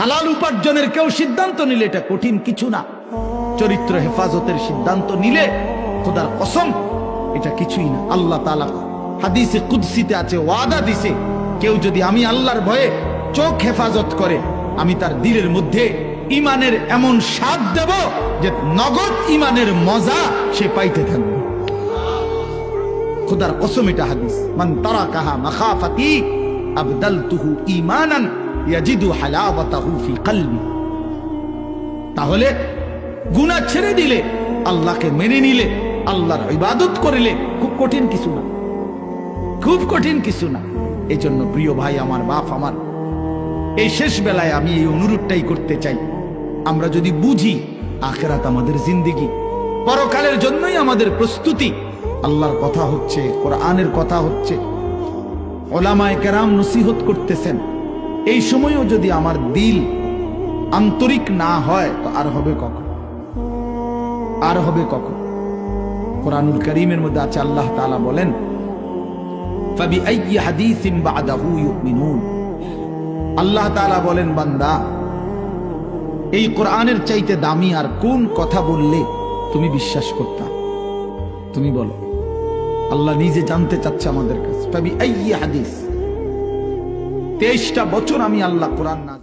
হালাল উপার্জনের কেউ সিদ্ধান্ত নিলে এটা কঠিন কিছু না। চরিত্র হেফাজতের সিদ্ধান্ত নিলে খোদার কসম এটা কিছুই না। আল্লাহ তাআলা হাদিসে কুদসিতে আছে, ওয়াদা দিছে, কেউ যদি আমি আল্লাহর ভয়ে চোখ হেফাজত করে আমি তার দিলের মধ্যে ইমানের এমন স্বাদ দেব যে নগদ ইমানের মজা সে পাইতে থাকবে। খোদার কসম এটা হাদিস। মান তারাকাহা মাখাফাতি আবদালতুহু ঈমানান ইয়াজিদু হালাওয়াতাহু ফি কলবি। তাহলে গুনাহ ছেড়ে দিলে, আল্লাহকে মেনে নিলে, আল্লাহর ইবাদত করিলে খুব কঠিন কিছু না, খুব কঠিন কিছু না। এজন্য প্রিয় ভাই আমার, বাপ আমার, এই শেষ বেলায় আমি এই অনুরোধটাই করতে চাই, আমরা যদি বুঝি আখিরাত আমাদের জিন্দেগি, পরকালের জন্যই আমাদের প্রস্তুতি, আল্লাহর কথা হচ্ছে, কোরআনের কথা হচ্ছে, ওলামায়ে কেরাম নসিহত করতেছেন, এই সময়ও যদি আমার দিল আন্তরিক না হয় তো আর হবে কখন, আর হবে কখন? কোরআনুল কারীমের মধ্যে আছে, আল্লাহ তাআলা বলেন ফাবিআইয়ি হাদিসিন বা'দাহু ইউমিনুন। আল্লাহ তাআলা বলেন, বান্দা এই কোরআনের চাইতে দামি আর কোন কথা বললে তুমি বিশ্বাস করতা? তুমি বলো। আল্লাহ নিজে জানতে চাচ্ছে আমাদের কাছে। ফাবিআইয়ি হাদিস, 23টা বছর আমি আল্লাহ কোরআন না